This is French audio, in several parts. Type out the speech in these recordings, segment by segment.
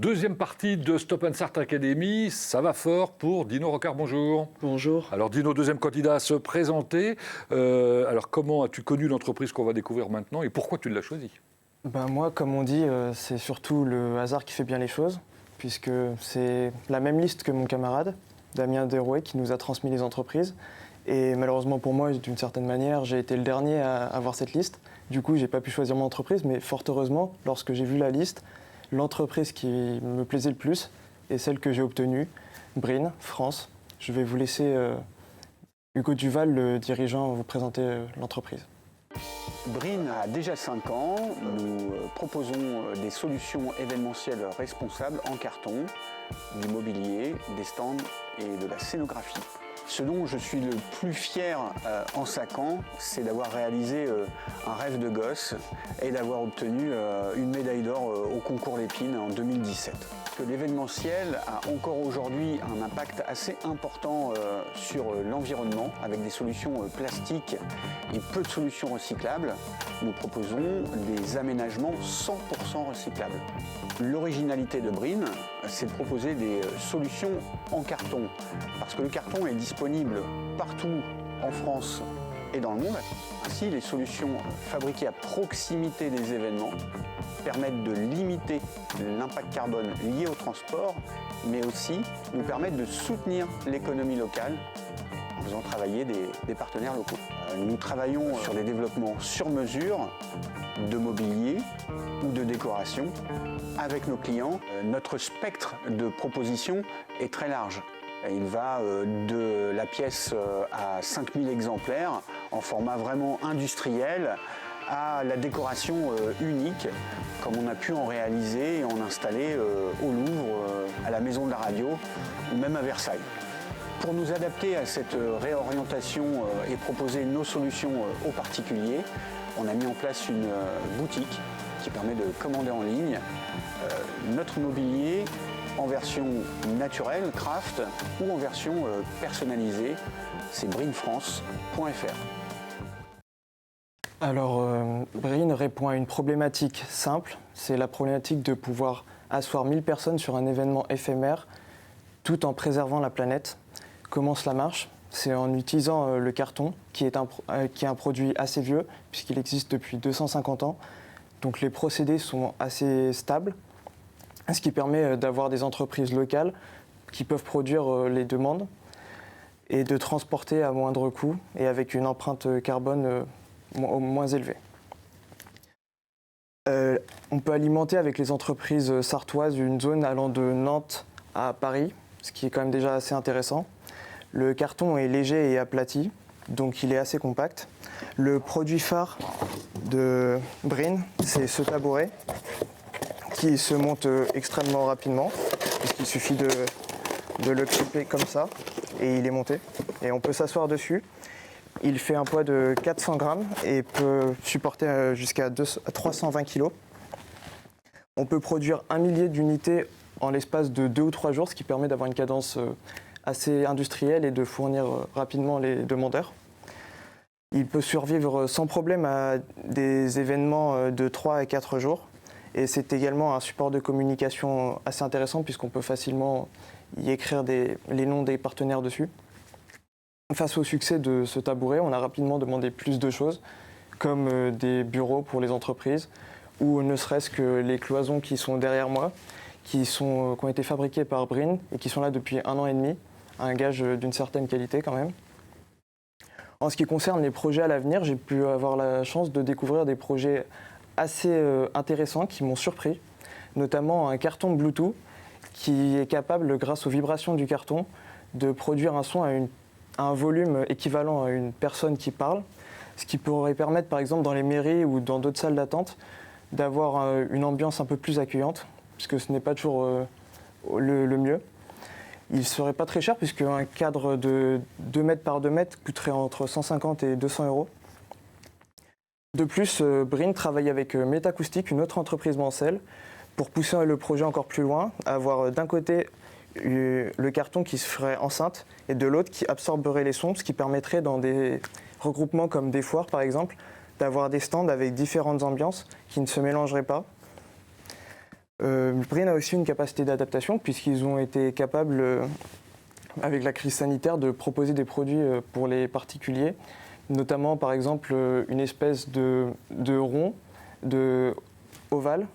Deuxième partie de Stop and Start Academy, ça va fort pour Dino Rocard, bonjour. Bonjour. Alors Dino, deuxième candidat à se présenter. Alors comment as-tu connu l'entreprise qu'on va découvrir maintenant et pourquoi tu l'as choisie? Moi, comme on dit, c'est surtout le hasard qui fait bien les choses, puisque c'est la même liste que mon camarade, Damien Derouet, qui nous a transmis les entreprises. Et malheureusement pour moi, d'une certaine manière, j'ai été le dernier à avoir cette liste. Du coup, j'ai pas pu choisir mon entreprise, mais fort heureusement, lorsque j'ai vu la liste, l'entreprise qui me plaisait le plus est celle que j'ai obtenue, Brin, France. Je vais vous laisser Hugo Duval, le dirigeant, vous présenter l'entreprise. Brin a déjà 5 ans. Nous proposons des solutions événementielles responsables en carton, du mobilier, des stands et de la scénographie. Ce dont je suis le plus fier en 5 ans, c'est d'avoir réalisé un rêve de gosse et d'avoir obtenu une médaille d'or au concours Lépine en 2017. L'événementiel a encore aujourd'hui un impact assez important sur l'environnement avec des solutions plastiques et peu de solutions recyclables. Nous proposons des aménagements 100% recyclables. L'originalité de Brin, c'est de proposer des solutions en carton parce que le carton est disponible partout en France et dans le monde. Ainsi, les solutions fabriquées à proximité des événements permettent de limiter l'impact carbone lié au transport, mais aussi nous permettent de soutenir l'économie locale en faisant travailler des partenaires locaux. Nous travaillons sur des développements sur mesure de mobilier ou de décoration avec nos clients. Notre spectre de propositions est très large. Il va de la pièce à 5000 exemplaires en format vraiment industriel à la décoration unique, comme on a pu en réaliser et en installer au Louvre, à la Maison de la Radio ou même à Versailles. Pour nous adapter à cette réorientation et proposer nos solutions aux particuliers, on a mis en place une boutique qui permet de commander en ligne notre mobilier en version naturelle, craft, ou en version personnalisée. C'est brinfrance.fr. Alors, Brin répond à une problématique simple, c'est la problématique de pouvoir asseoir 1000 personnes sur un événement éphémère tout en préservant la planète. Comment cela marche? C'est en utilisant le carton, qui est un produit assez vieux, puisqu'il existe depuis 250 ans. Donc les procédés sont assez stables, ce qui permet d'avoir des entreprises locales qui peuvent produire les demandes et de transporter à moindre coût et avec une empreinte carbone moins élevée. On peut alimenter avec les entreprises sartoises une zone allant de Nantes à Paris, ce qui est quand même déjà assez intéressant. Le carton est léger et aplati, donc il est assez compact. Le produit phare de Brin, c'est ce tabouret qui se monte extrêmement rapidement, puisqu'il suffit de le clipper comme ça et il est monté. Et on peut s'asseoir dessus. Il fait un poids de 400 grammes et peut supporter jusqu'à 320 kg. On peut produire 1 millier d'unités en l'espace de 2 ou 3 jours, ce qui permet d'avoir une cadence assez industrielle et de fournir rapidement les demandeurs. Il peut survivre sans problème à des événements de 3 à 4 jours. Et c'est également un support de communication assez intéressant puisqu'on peut facilement y écrire les noms des partenaires dessus. Face au succès de ce tabouret, on a rapidement demandé plus de choses, comme des bureaux pour les entreprises, ou ne serait-ce que les cloisons qui sont derrière moi, qui ont été fabriquées par Brin et qui sont là depuis 1 an et demi, un gage d'une certaine qualité quand même. En ce qui concerne les projets à l'avenir, j'ai pu avoir la chance de découvrir des projets assez intéressants qui m'ont surpris, notamment un carton Bluetooth qui est capable, grâce aux vibrations du carton, de produire un son à un volume équivalent à une personne qui parle, ce qui pourrait permettre par exemple dans les mairies ou dans d'autres salles d'attente d'avoir une ambiance un peu plus accueillante, puisque ce n'est pas toujours le mieux. Il ne serait pas très cher puisque un cadre de 2 mètres par 2 mètres coûterait entre 150 et 200 €. De plus, Brin travaille avec Metacoustic, une autre entreprise mancelle, pour pousser le projet encore plus loin, avoir d'un côté le carton qui se ferait enceinte et de l'autre qui absorberait les sons, ce qui permettrait dans des regroupements comme des foires par exemple, d'avoir des stands avec différentes ambiances qui ne se mélangeraient pas. Brin a aussi une capacité d'adaptation puisqu'ils ont été capables, avec la crise sanitaire, de proposer des produits pour les particuliers, notamment par exemple une espèce de rond, de ovale,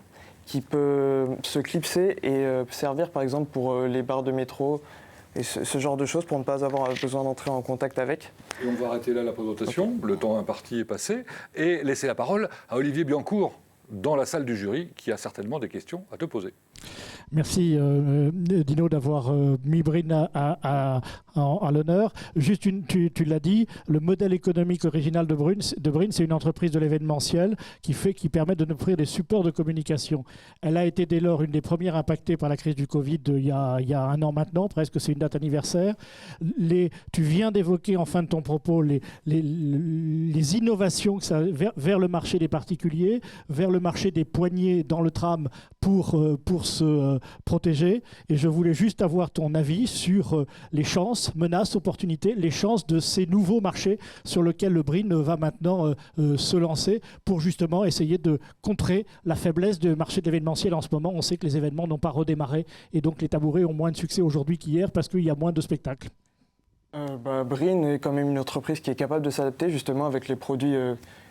qui peut se clipser et servir par exemple pour les barres de métro et ce genre de choses pour ne pas avoir besoin d'entrer en contact avec. Et on va arrêter là la présentation, le temps imparti est passé, et laisser la parole à Olivier Biancourt dans la salle du jury qui a certainement des questions à te poser. Merci Dino d'avoir mis Brin à l'honneur. Juste, tu l'as dit, le modèle économique original de Brin, c'est une entreprise de l'événementiel qui permet de nous offrir des supports de communication. Elle a été dès lors une des premières impactées par la crise du Covid il y a un an maintenant, presque c'est une date anniversaire. Tu viens d'évoquer en fin de ton propos les innovations que ça, vers le marché des particuliers, vers le marché des poignées dans le tram pour se protéger. Et je voulais juste avoir ton avis sur les chances, menaces, opportunités, les chances de ces nouveaux marchés sur lesquels le Brin va maintenant se lancer pour justement essayer de contrer la faiblesse du marché de l'événementiel en ce moment. On sait que les événements n'ont pas redémarré et donc les tabourets ont moins de succès aujourd'hui qu'hier parce qu'il y a moins de spectacles. Brin est quand même une entreprise qui est capable de s'adapter justement avec les produits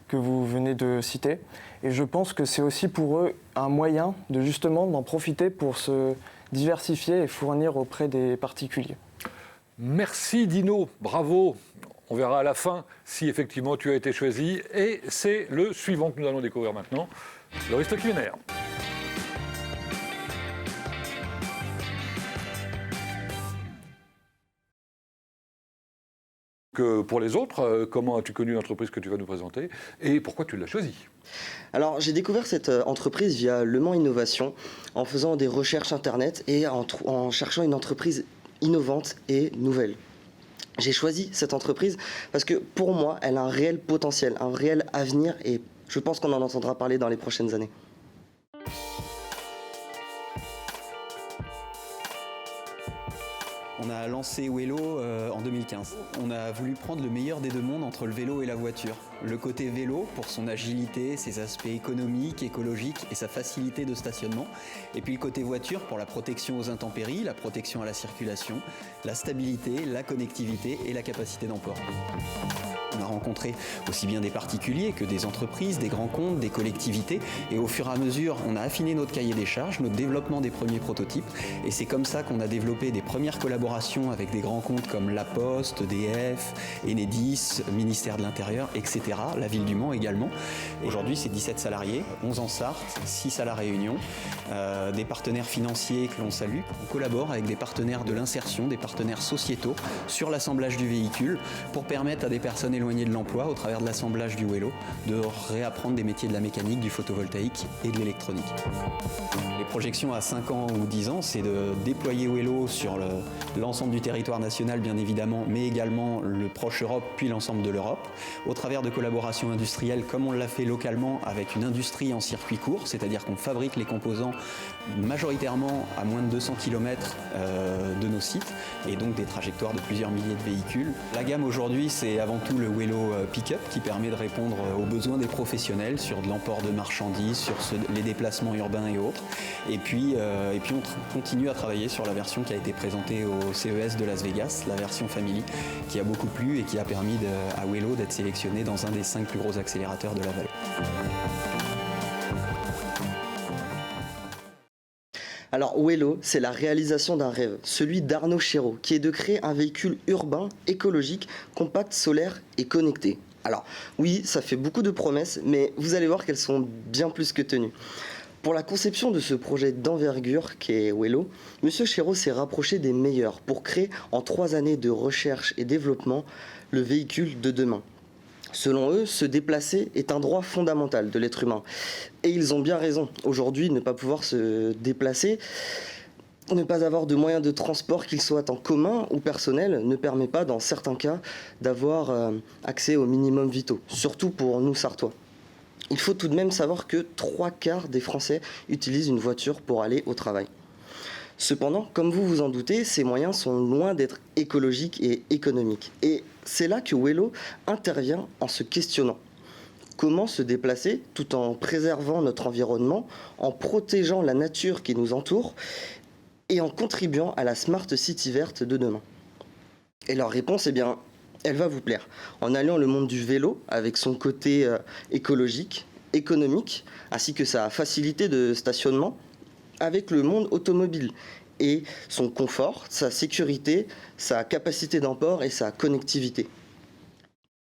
que vous venez de citer. Et je pense que c'est aussi pour eux un moyen de justement d'en profiter pour se diversifier et fournir auprès des particuliers. Merci Dino, bravo. On verra à la fin si effectivement tu as été choisi. Et c'est le suivant que nous allons découvrir maintenant, le Risto culinaire. Pour les autres, comment as-tu connu l'entreprise que tu vas nous présenter et pourquoi tu l'as choisie ? Alors, j'ai découvert cette entreprise via Le Mans Innovation, en faisant des recherches internet et en cherchant une entreprise innovante et nouvelle. J'ai choisi cette entreprise parce que pour moi, elle a un réel potentiel, un réel avenir et je pense qu'on en entendra parler dans les prochaines années. On a lancé Wello en 2015. On a voulu prendre le meilleur des deux mondes entre le vélo et la voiture. Le côté vélo pour son agilité, ses aspects économiques, écologiques et sa facilité de stationnement. Et puis le côté voiture pour la protection aux intempéries, la protection à la circulation, la stabilité, la connectivité et la capacité d'emploi. On a rencontré aussi bien des particuliers que des entreprises, des grands comptes, des collectivités. Et au fur et à mesure, on a affiné notre cahier des charges, notre développement des premiers prototypes. Et c'est comme ça qu'on a développé des premières collaborations avec des grands comptes comme La Poste, EDF, Enedis, Ministère de l'Intérieur, etc. La Ville du Mans également. Aujourd'hui, c'est 17 salariés, 11 en Sarthe, 6 à La Réunion. Des partenaires financiers que l'on salue. On collabore avec des partenaires de l'insertion, des partenaires sociétaux sur l'assemblage du véhicule pour permettre à des personnes éloignées de l'emploi au travers de l'assemblage du Wello de réapprendre des métiers de la mécanique, du photovoltaïque et de l'électronique. Les projections à 5 ans ou 10 ans, c'est de déployer Wello sur l'ensemble du territoire national bien évidemment, mais également le proche Europe puis l'ensemble de l'Europe, au travers de collaborations industrielles comme on l'a fait localement avec une industrie en circuit court, c'est-à-dire qu'on fabrique les composants majoritairement à moins de 200 km de nos sites et donc des trajectoires de plusieurs milliers de véhicules. La gamme aujourd'hui, c'est avant tout le Wello Pick-up qui permet de répondre aux besoins des professionnels sur de l'emport de marchandises, sur les déplacements urbains et autres. Et puis on continue à travailler sur la version qui a été présentée au CES de Las Vegas, la version Family, qui a beaucoup plu et qui a permis à Wello d'être sélectionné dans un des 5 plus gros accélérateurs de la vallée. Alors Wello, c'est la réalisation d'un rêve, celui d'Arnaud Chéreau, qui est de créer un véhicule urbain, écologique, compact, solaire et connecté. Alors oui, ça fait beaucoup de promesses, mais vous allez voir qu'elles sont bien plus que tenues. Pour la conception de ce projet d'envergure qu'est Wello, M. Chéreau s'est rapproché des meilleurs pour créer en 3 années de recherche et développement le véhicule de demain. Selon eux, se déplacer est un droit fondamental de l'être humain. Et ils ont bien raison. Aujourd'hui, ne pas pouvoir se déplacer, ne pas avoir de moyens de transport, qu'ils soient en commun ou personnels, ne permet pas, dans certains cas, d'avoir accès aux minimums vitaux, surtout pour nous Sartois. Il faut tout de même savoir que 3/4 des Français utilisent une voiture pour aller au travail. Cependant, comme vous vous en doutez, ces moyens sont loin d'être écologiques et économiques. Et c'est là que Wello intervient en se questionnant. Comment se déplacer tout en préservant notre environnement, en protégeant la nature qui nous entoure et en contribuant à la Smart City verte de demain? Et leur réponse, eh bien, elle va vous plaire. En alliant le monde du vélo avec son côté écologique, économique, ainsi que sa facilité de stationnement, avec le monde automobile et son confort, sa sécurité, sa capacité d'emport et sa connectivité.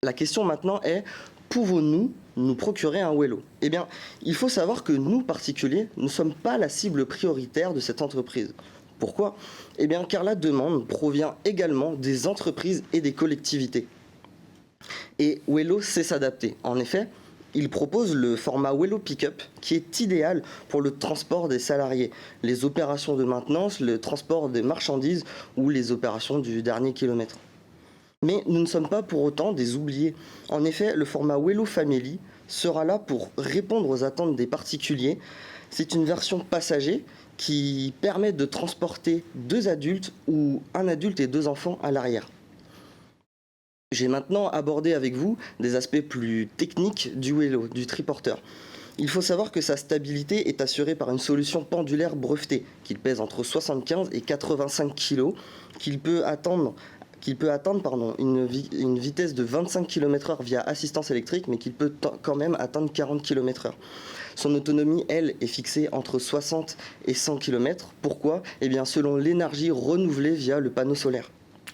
La question maintenant est, pouvons-nous nous procurer un Wello? Eh bien, il faut savoir que nous, particuliers, ne sommes pas la cible prioritaire de cette entreprise. Pourquoi? Eh bien, car la demande provient également des entreprises et des collectivités. Et Wello sait s'adapter. En effet, il propose le format Wello Pick-up qui est idéal pour le transport des salariés, les opérations de maintenance, le transport des marchandises ou les opérations du dernier kilomètre. Mais nous ne sommes pas pour autant des oubliés. En effet, le format Wello Family sera là pour répondre aux attentes des particuliers. C'est une version passager qui permet de transporter 2 adultes ou un adulte et 2 enfants à l'arrière. J'ai maintenant abordé avec vous des aspects plus techniques du Wello, du triporteur. Il faut savoir que sa stabilité est assurée par une solution pendulaire brevetée, qu'il pèse entre 75 et 85 kg, qu'il peut atteindre une vitesse de 25 km/h via assistance électrique, mais qu'il peut quand même atteindre 40 km/h. Son autonomie, elle, est fixée entre 60 et 100 km. Pourquoi? Eh bien, selon l'énergie renouvelée via le panneau solaire.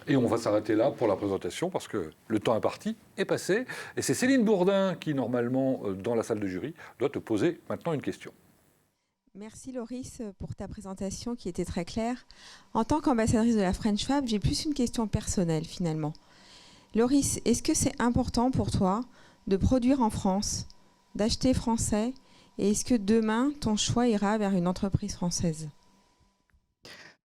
Et on va s'arrêter là pour la présentation parce que le temps imparti est passé. Et c'est Céline Bourdin qui, normalement, dans la salle de jury, doit te poser maintenant une question. Merci Loris pour ta présentation qui était très claire. En tant qu'ambassadrice de la French Fab, j'ai plus une question personnelle finalement. Loris, est-ce que c'est important pour toi de produire en France, d'acheter français, et est-ce que demain ton choix ira vers une entreprise française?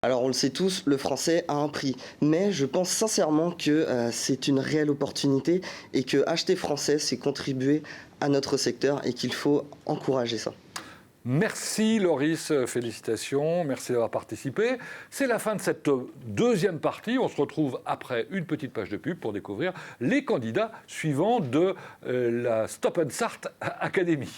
Alors on le sait tous, le français a un prix, mais je pense sincèrement que c'est une réelle opportunité et que acheter français, c'est contribuer à notre secteur et qu'il faut encourager ça. Merci Loris, félicitations, merci d'avoir participé. C'est la fin de cette deuxième partie. On se retrouve après une petite page de pub pour découvrir les candidats suivants de la Stop & Start Academy.